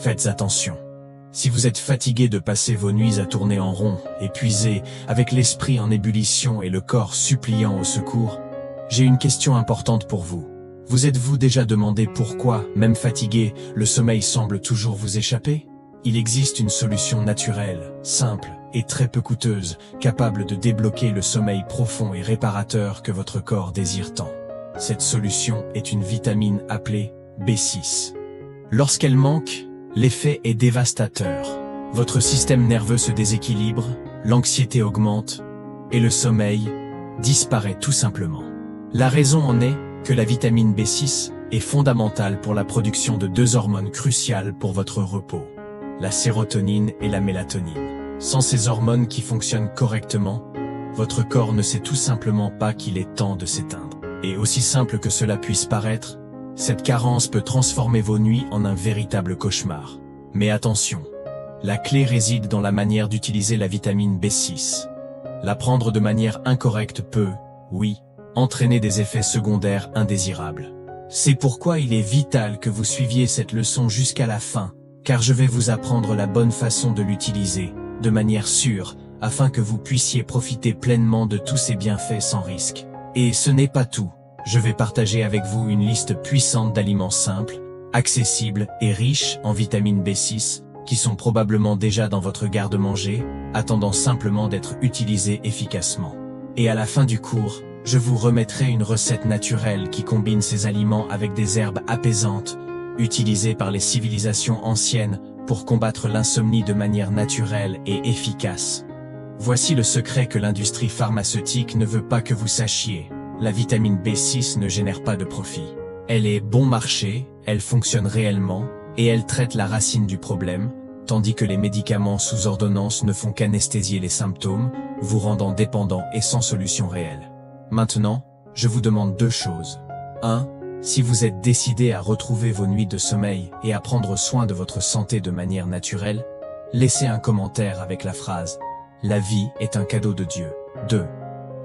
faites attention. Si vous êtes fatigué de passer vos nuits à tourner en rond, épuisé, avec l'esprit en ébullition et le corps suppliant au secours, j'ai une question importante pour vous. Vous êtes-vous déjà demandé pourquoi, même fatigué, le sommeil semble toujours vous échapper? Il existe une solution naturelle, simple et très peu coûteuse, capable de débloquer le sommeil profond et réparateur que votre corps désire tant. Cette solution est une vitamine appelée B6. Lorsqu'elle manque, l'effet est dévastateur. Votre système nerveux se déséquilibre, l'anxiété augmente, et le sommeil disparaît tout simplement. La raison en est que la vitamine B6 est fondamentale pour la production de deux hormones cruciales pour votre repos, la sérotonine et la mélatonine. Sans ces hormones qui fonctionnent correctement, votre corps ne sait tout simplement pas qu'il est temps de s'éteindre. Et aussi simple que cela puisse paraître, cette carence peut transformer vos nuits en un véritable cauchemar. Mais attention, la clé réside dans la manière d'utiliser la vitamine B6. La prendre de manière incorrecte peut, oui, entraîner des effets secondaires indésirables. C'est pourquoi il est vital que vous suiviez cette leçon jusqu'à la fin, car je vais vous apprendre la bonne façon de l'utiliser, de manière sûre, afin que vous puissiez profiter pleinement de tous ses bienfaits sans risque. Et ce n'est pas tout. Je vais partager avec vous une liste puissante d'aliments simples, accessibles et riches en vitamine B6, qui sont probablement déjà dans votre garde-manger, attendant simplement d'être utilisés efficacement. Et à la fin du cours, je vous remettrai une recette naturelle qui combine ces aliments avec des herbes apaisantes, utilisées par les civilisations anciennes pour combattre l'insomnie de manière naturelle et efficace. Voici le secret que l'industrie pharmaceutique ne veut pas que vous sachiez. La vitamine B6 ne génère pas de profit. Elle est bon marché, elle fonctionne réellement, et elle traite la racine du problème, tandis que les médicaments sous ordonnance ne font qu'anesthésier les symptômes, vous rendant dépendant et sans solution réelle. Maintenant, je vous demande deux choses. 1. Si vous êtes décidé à retrouver vos nuits de sommeil et à prendre soin de votre santé de manière naturelle, laissez un commentaire avec la phrase « La vie est un cadeau de Dieu ». 2.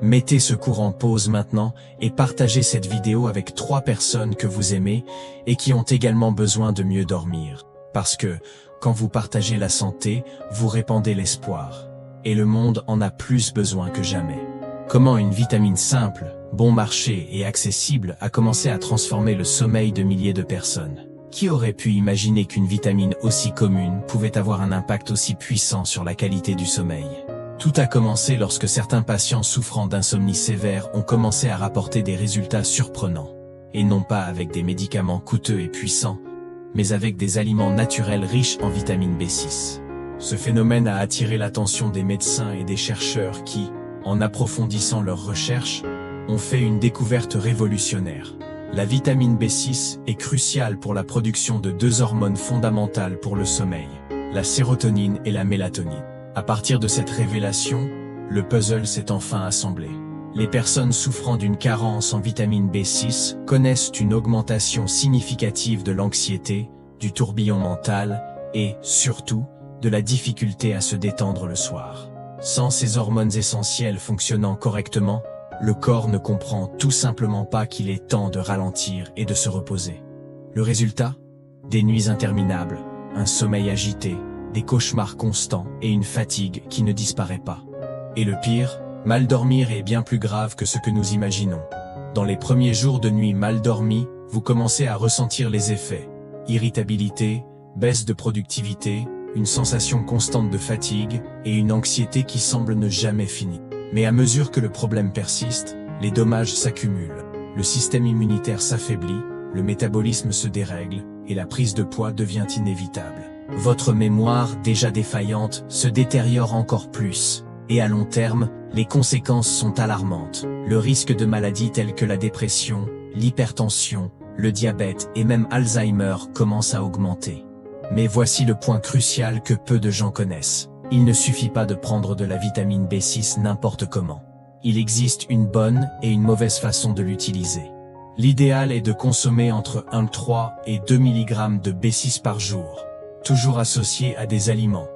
Mettez ce cours en pause maintenant et partagez cette vidéo avec 3 personnes que vous aimez et qui ont également besoin de mieux dormir. Parce que, quand vous partagez la santé, vous répandez l'espoir. Et le monde en a plus besoin que jamais. Comment une vitamine simple, bon marché et accessible a commencé à transformer le sommeil de milliers de personnes. Qui aurait pu imaginer qu'une vitamine aussi commune pouvait avoir un impact aussi puissant sur la qualité du sommeil? Tout a commencé lorsque certains patients souffrant d'insomnie sévère ont commencé à rapporter des résultats surprenants. Et non pas avec des médicaments coûteux et puissants, mais avec des aliments naturels riches en vitamine B6. Ce phénomène a attiré l'attention des médecins et des chercheurs qui, en approfondissant leurs recherches, ont fait une découverte révolutionnaire. La vitamine B6 est cruciale pour la production de deux hormones fondamentales pour le sommeil, la sérotonine et la mélatonine. À partir de cette révélation, le puzzle s'est enfin assemblé. Les personnes souffrant d'une carence en vitamine B6 connaissent une augmentation significative de l'anxiété, du tourbillon mental et, surtout, de la difficulté à se détendre le soir. Sans ces hormones essentielles fonctionnant correctement, le corps ne comprend tout simplement pas qu'il est temps de ralentir et de se reposer. Le résultat? Des nuits interminables, un sommeil agité, des cauchemars constants et une fatigue qui ne disparaît pas. Et le pire, mal dormir est bien plus grave que ce que nous imaginons. Dans les premiers jours de nuit mal dormis, vous commencez à ressentir les effets. Irritabilité, baisse de productivité, une sensation constante de fatigue et une anxiété qui semble ne jamais finir. Mais à mesure que le problème persiste, les dommages s'accumulent. Le système immunitaire s'affaiblit, le métabolisme se dérègle et la prise de poids devient inévitable. Votre mémoire, déjà défaillante, se détériore encore plus. Et à long terme, les conséquences sont alarmantes. Le risque de maladies telles que la dépression, l'hypertension, le diabète et même Alzheimer commence à augmenter. Mais voici le point crucial que peu de gens connaissent. Il ne suffit pas de prendre de la vitamine B6 n'importe comment. Il existe une bonne et une mauvaise façon de l'utiliser. L'idéal est de consommer entre 1,3 et 2 mg de B6 par jour, toujours associé à des aliments,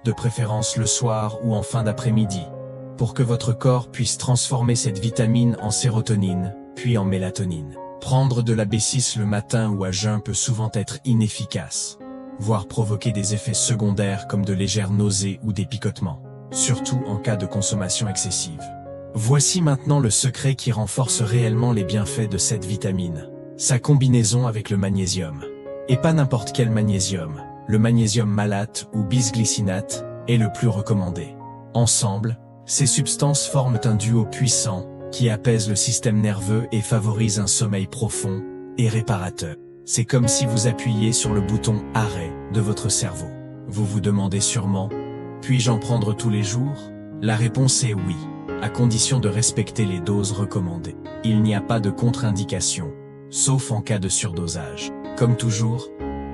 de préférence le soir ou en fin d'après-midi, pour que votre corps puisse transformer cette vitamine en sérotonine, puis en mélatonine. Prendre de la B6 le matin ou à jeun peut souvent être inefficace. voire provoquer des effets secondaires comme de légères nausées ou des picotements, surtout en cas de consommation excessive. Voici maintenant le secret qui renforce réellement les bienfaits de cette vitamine. Sa combinaison avec le magnésium. Et pas n'importe quel magnésium. Le magnésium malate ou bisglycinate est le plus recommandé. Ensemble, ces substances forment un duo puissant qui apaise le système nerveux et favorise un sommeil profond et réparateur. C'est comme si vous appuyiez sur le bouton « Arrêt » de votre cerveau. Vous vous demandez sûrement « Puis-je en prendre tous les jours ?» La réponse est oui, à condition de respecter les doses recommandées. Il n'y a pas de contre-indication, sauf en cas de surdosage. Comme toujours,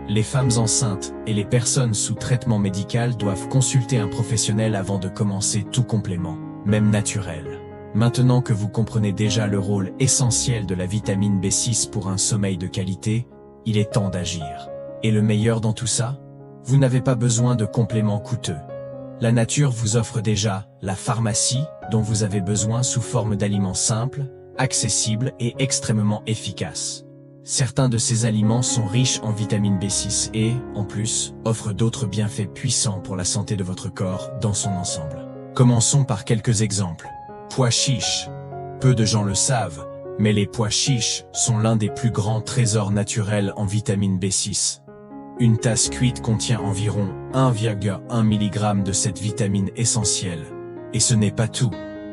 les femmes enceintes et les personnes sous traitement médical doivent consulter un professionnel avant de commencer tout complément, même naturel. Maintenant que vous comprenez déjà le rôle essentiel de la vitamine B6 pour un sommeil de qualité, il est temps d'agir. Et le meilleur dans tout ça? Vous n'avez pas besoin de compléments coûteux. La nature vous offre déjà la pharmacie dont vous avez besoin sous forme d'aliments simples, accessibles et extrêmement efficaces. Certains de ces aliments sont riches en vitamine B6 et, en plus, offrent d'autres bienfaits puissants pour la santé de votre corps dans son ensemble. Commençons par quelques exemples. Pois chiches. Peu de gens le savent, mais les pois chiches sont l'un des plus grands trésors naturels en vitamine B6. Une tasse cuite contient environ 1,1 mg de cette vitamine essentielle. Et ce n'est pas tout.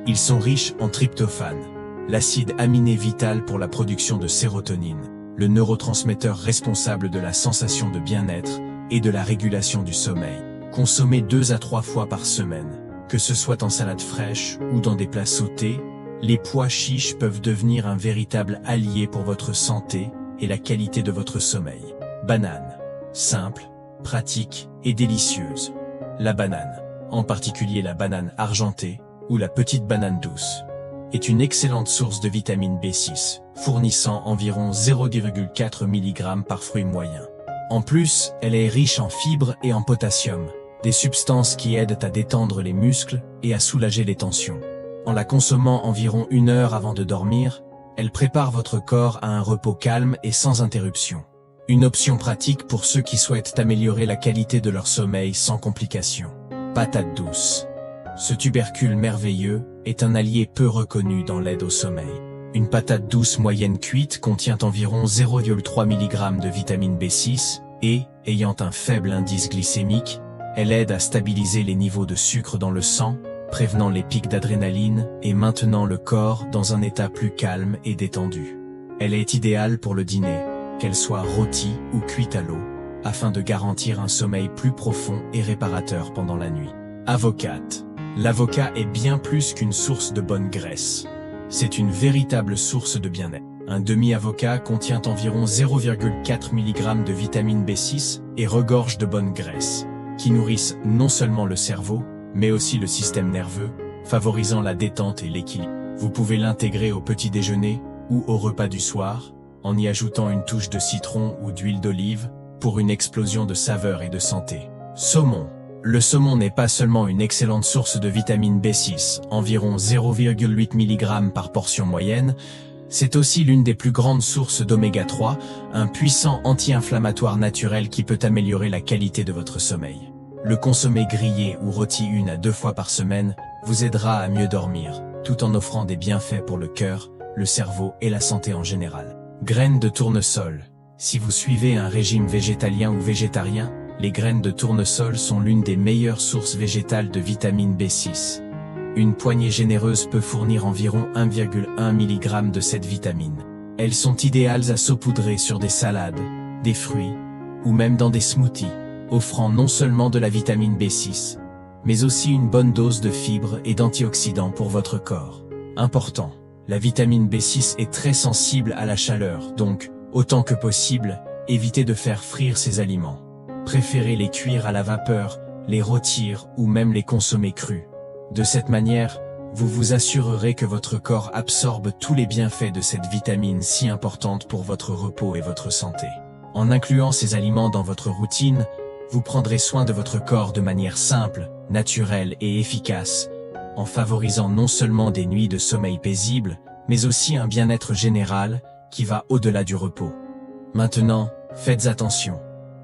Ils sont riches en tryptophane, l'acide aminé vital pour la production de sérotonine, le neurotransmetteur responsable de la sensation de bien-être et de la régulation du sommeil. Consommez 2 à 3 fois par semaine. Que ce soit en salade fraîche ou dans des plats sautés, les pois chiches peuvent devenir un véritable allié pour votre santé et la qualité de votre sommeil. Banane. Simple, pratique et délicieuse. La banane, en particulier la banane argentée ou la petite banane douce, est une excellente source de vitamine B6, fournissant environ 0,4 mg par fruit moyen. En plus, elle est riche en fibres et en potassium, des substances qui aident à détendre les muscles et à soulager les tensions. En la consommant environ 1 heure avant de dormir, elle prépare votre corps à un repos calme et sans interruption. Une option pratique pour ceux qui souhaitent améliorer la qualité de leur sommeil sans complications. Patate douce. Ce tubercule merveilleux est un allié peu reconnu dans l'aide au sommeil. Une patate douce moyenne cuite contient environ 0,3 mg de vitamine B6 et, ayant un faible indice glycémique, elle aide à stabiliser les niveaux de sucre dans le sang, prévenant les pics d'adrénaline et maintenant le corps dans un état plus calme et détendu. Elle est idéale pour le dîner, qu'elle soit rôtie ou cuite à l'eau, afin de garantir un sommeil plus profond et réparateur pendant la nuit. Avocate. L'avocat est bien plus qu'une source de bonne graisse. C'est une véritable source de bien-être. Un demi-avocat contient environ 0,4 mg de vitamine B6 et regorge de bonne graisse, qui nourrissent non seulement le cerveau, mais aussi le système nerveux, favorisant la détente et l'équilibre. Vous pouvez l'intégrer au petit déjeuner ou au repas du soir, en y ajoutant une touche de citron ou d'huile d'olive, pour une explosion de saveur et de santé. Saumon. Le saumon n'est pas seulement une excellente source de vitamine B6, environ 0,8 mg par portion moyenne, c'est aussi l'une des plus grandes sources d'oméga 3, un puissant anti-inflammatoire naturel qui peut améliorer la qualité de votre sommeil. Le consommer grillé ou rôti 1 à 2 fois par semaine vous aidera à mieux dormir, tout en offrant des bienfaits pour le cœur, le cerveau et la santé en général. Graines de tournesol. Si vous suivez un régime végétalien ou végétarien, les graines de tournesol sont l'une des meilleures sources végétales de vitamine B6. Une poignée généreuse peut fournir environ 1,1 mg de cette vitamine. Elles sont idéales à saupoudrer sur des salades, des fruits, ou même dans des smoothies, offrant non seulement de la vitamine B6, mais aussi une bonne dose de fibres et d'antioxydants pour votre corps. Important, la vitamine B6 est très sensible à la chaleur, donc, autant que possible, évitez de faire frire ces aliments. Préférez les cuire à la vapeur, les rôtir ou même les consommer crus. De cette manière, vous vous assurerez que votre corps absorbe tous les bienfaits de cette vitamine si importante pour votre repos et votre santé. En incluant ces aliments dans votre routine, vous prendrez soin de votre corps de manière simple, naturelle et efficace, en favorisant non seulement des nuits de sommeil paisibles, mais aussi un bien-être général qui va au-delà du repos. Maintenant, faites attention.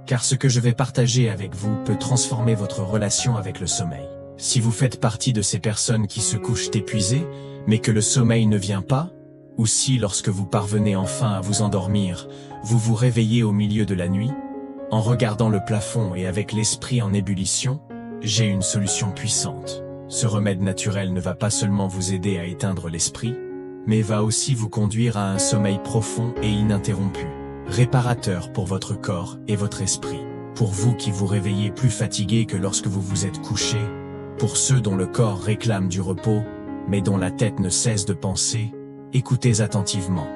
car ce que je vais partager avec vous peut transformer votre relation avec le sommeil. Si vous faites partie de ces personnes qui se couchent épuisées, mais que le sommeil ne vient pas, ou si lorsque vous parvenez enfin à vous endormir, vous vous réveillez au milieu de la nuit, en regardant le plafond et avec l'esprit en ébullition, j'ai une solution puissante. Ce remède naturel ne va pas seulement vous aider à éteindre l'esprit, mais va aussi vous conduire à un sommeil profond et ininterrompu, réparateur pour votre corps et votre esprit. Pour vous qui vous réveillez plus fatigué que lorsque vous vous êtes couché, pour ceux dont le corps réclame du repos, mais dont la tête ne cesse de penser, écoutez attentivement.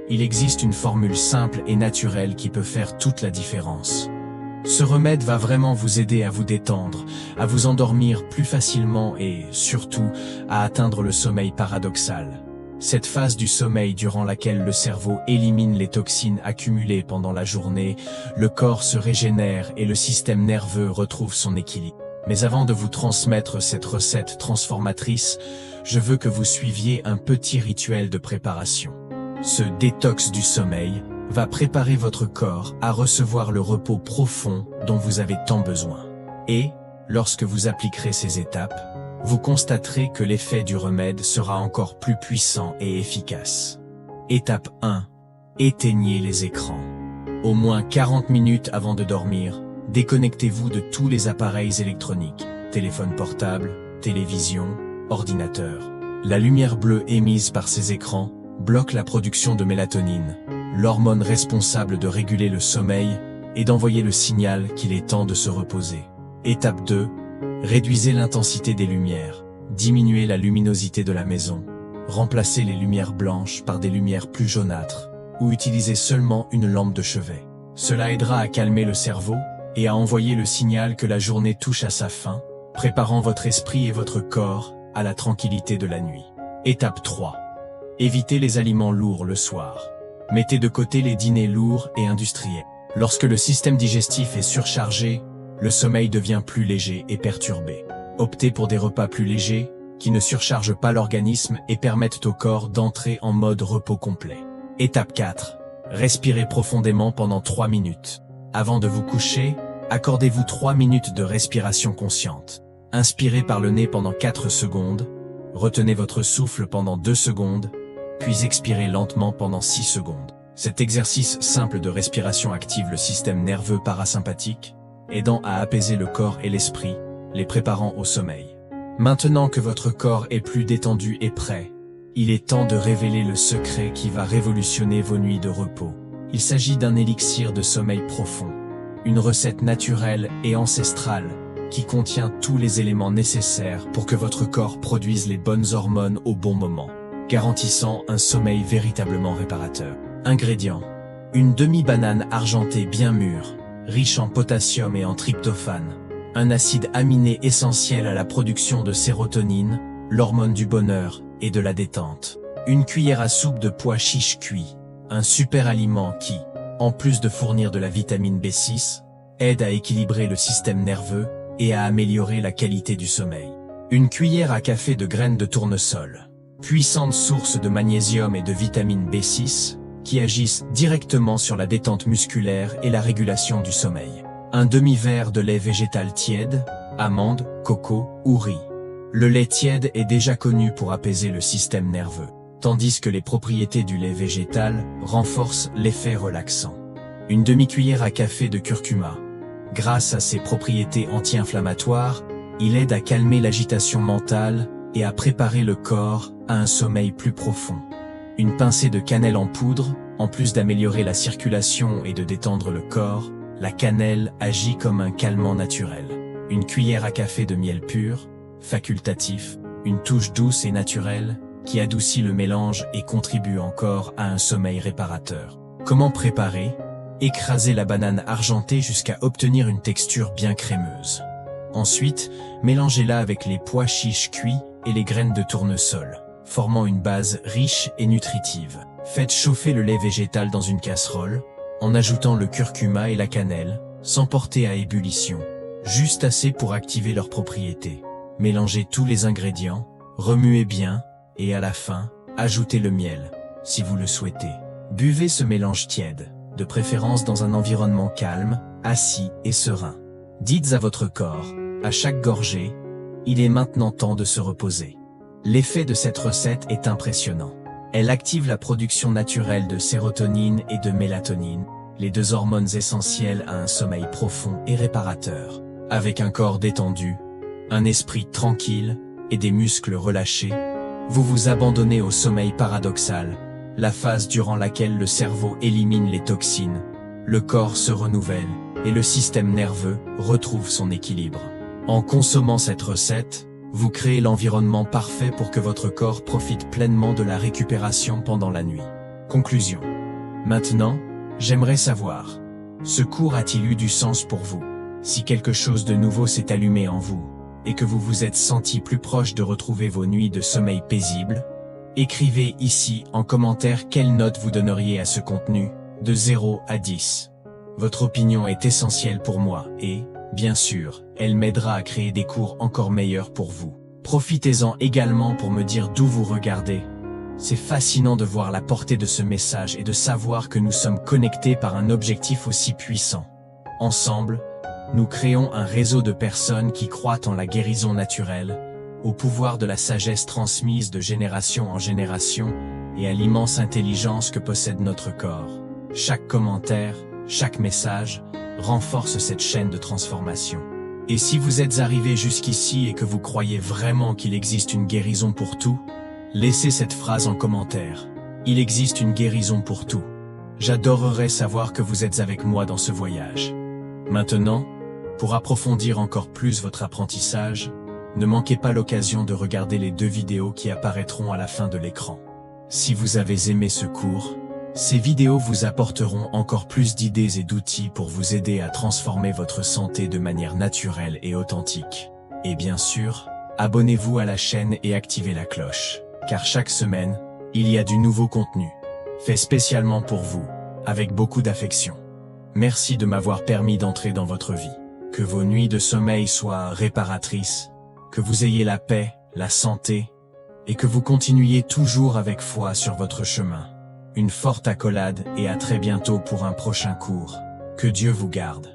Il existe une formule simple et naturelle qui peut faire toute la différence. Ce remède va vraiment vous aider à vous détendre, à vous endormir plus facilement et, surtout, à atteindre le sommeil paradoxal. Cette phase du sommeil durant laquelle le cerveau élimine les toxines accumulées pendant la journée, le corps se régénère et le système nerveux retrouve son équilibre. Mais avant de vous transmettre cette recette transformatrice, je veux que vous suiviez un petit rituel de préparation. Ce détox du sommeil va préparer votre corps à recevoir le repos profond dont vous avez tant besoin. Et, lorsque vous appliquerez ces étapes, vous constaterez que l'effet du remède sera encore plus puissant et efficace. Étape 1. Éteignez les écrans. Au moins 40 minutes avant de dormir, déconnectez-vous de tous les appareils électroniques, téléphone portable, télévision, ordinateur. La lumière bleue émise par ces écrans bloque la production de mélatonine, l'hormone responsable de réguler le sommeil et d'envoyer le signal qu'il est temps de se reposer. Étape 2. Réduisez l'intensité des lumières, diminuez la luminosité de la maison, remplacez les lumières blanches par des lumières plus jaunâtres, ou utilisez seulement une lampe de chevet. Cela aidera à calmer le cerveau et à envoyer le signal que la journée touche à sa fin, préparant votre esprit et votre corps à la tranquillité de la nuit. Étape 3. Évitez les aliments lourds le soir. Mettez de côté les dîners lourds et industriels. Lorsque le système digestif est surchargé, le sommeil devient plus léger et perturbé. Optez pour des repas plus légers, qui ne surchargent pas l'organisme et permettent au corps d'entrer en mode repos complet. Étape 4. Respirez profondément pendant 3 minutes. Avant de vous coucher, accordez-vous 3 minutes de respiration consciente. Inspirez par le nez pendant 4 secondes, retenez votre souffle pendant 2 secondes, puis expirez lentement pendant 6 secondes. Cet exercice simple de respiration active le système nerveux parasympathique, aidant à apaiser le corps et l'esprit, les préparant au sommeil. Maintenant que votre corps est plus détendu et prêt, il est temps de révéler le secret qui va révolutionner vos nuits de repos. Il s'agit d'un élixir de sommeil profond, une recette naturelle et ancestrale qui contient tous les éléments nécessaires pour que votre corps produise les bonnes hormones au bon moment, garantissant un sommeil véritablement réparateur. Ingrédients. Une demi-banane argentée bien mûre, riche en potassium et en tryptophane, un acide aminé essentiel à la production de sérotonine, l'hormone du bonheur et de la détente. Une cuillère à soupe de pois chiches cuits, un super aliment qui, en plus de fournir de la vitamine B6, aide à équilibrer le système nerveux et à améliorer la qualité du sommeil. Une cuillère à café de graines de tournesol, puissante source de magnésium et de vitamine B6, qui agissent directement sur la détente musculaire et la régulation du sommeil. Un demi-verre de lait végétal tiède, amandes, coco ou riz. Le lait tiède est déjà connu pour apaiser le système nerveux, tandis que les propriétés du lait végétal renforcent l'effet relaxant. Une demi-cuillère à café de curcuma. Grâce à ses propriétés anti-inflammatoires, il aide à calmer l'agitation mentale et à préparer le corps à un sommeil plus profond. Une pincée de cannelle en poudre, en plus d'améliorer la circulation et de détendre le corps, la cannelle agit comme un calmant naturel. Une cuillère à café de miel pur, facultatif, une touche douce et naturelle, qui adoucit le mélange et contribue encore à un sommeil réparateur. Comment préparer? Écrasez la banane argentée jusqu'à obtenir une texture bien crémeuse. Ensuite, mélangez-la avec les pois chiches cuits et les graines de tournesol, formant une base riche et nutritive. Faites chauffer le lait végétal dans une casserole, en ajoutant le curcuma et la cannelle, sans porter à ébullition, juste assez pour activer leurs propriétés. Mélangez tous les ingrédients, remuez bien, et à la fin, ajoutez le miel, si vous le souhaitez. Buvez ce mélange tiède, de préférence dans un environnement calme, assis et serein. Dites à votre corps, à chaque gorgée, il est maintenant temps de se reposer. L'effet de cette recette est impressionnant. Elle active la production naturelle de sérotonine et de mélatonine, les deux hormones essentielles à un sommeil profond et réparateur. Avec un corps détendu, un esprit tranquille et des muscles relâchés, vous vous abandonnez au sommeil paradoxal, la phase durant laquelle le cerveau élimine les toxines, le corps se renouvelle et le système nerveux retrouve son équilibre. En consommant cette recette, vous créez l'environnement parfait pour que votre corps profite pleinement de la récupération pendant la nuit. Conclusion. Maintenant, j'aimerais savoir, ce cours a-t-il eu du sens pour vous? Si quelque chose de nouveau s'est allumé en vous, et que vous vous êtes senti plus proche de retrouver vos nuits de sommeil paisibles, écrivez ici en commentaire quelle note vous donneriez à ce contenu, de 0 à 10. Votre opinion est essentielle pour moi et, bien sûr, elle m'aidera à créer des cours encore meilleurs pour vous. Profitez-en également pour me dire d'où vous regardez. C'est fascinant de voir la portée de ce message et de savoir que nous sommes connectés par un objectif aussi puissant. Ensemble, nous créons un réseau de personnes qui croient en la guérison naturelle, au pouvoir de la sagesse transmise de génération en génération et à l'immense intelligence que possède notre corps. Chaque commentaire, chaque message, renforce cette chaîne de transformation. Et si vous êtes arrivé jusqu'ici et que vous croyez vraiment qu'il existe une guérison pour tout, laissez cette phrase en commentaire. Il existe une guérison pour tout. J'adorerais savoir que vous êtes avec moi dans ce voyage. Maintenant, pour approfondir encore plus votre apprentissage, ne manquez pas l'occasion de regarder les 2 vidéos qui apparaîtront à la fin de l'écran. Si vous avez aimé ce cours, ces vidéos vous apporteront encore plus d'idées et d'outils pour vous aider à transformer votre santé de manière naturelle et authentique. Et bien sûr, abonnez-vous à la chaîne et activez la cloche, car chaque semaine, il y a du nouveau contenu, fait spécialement pour vous, avec beaucoup d'affection. Merci de m'avoir permis d'entrer dans votre vie. Que vos nuits de sommeil soient réparatrices, que vous ayez la paix, la santé, et que vous continuiez toujours avec foi sur votre chemin. Une forte accolade et à très bientôt pour un prochain cours. Que Dieu vous garde.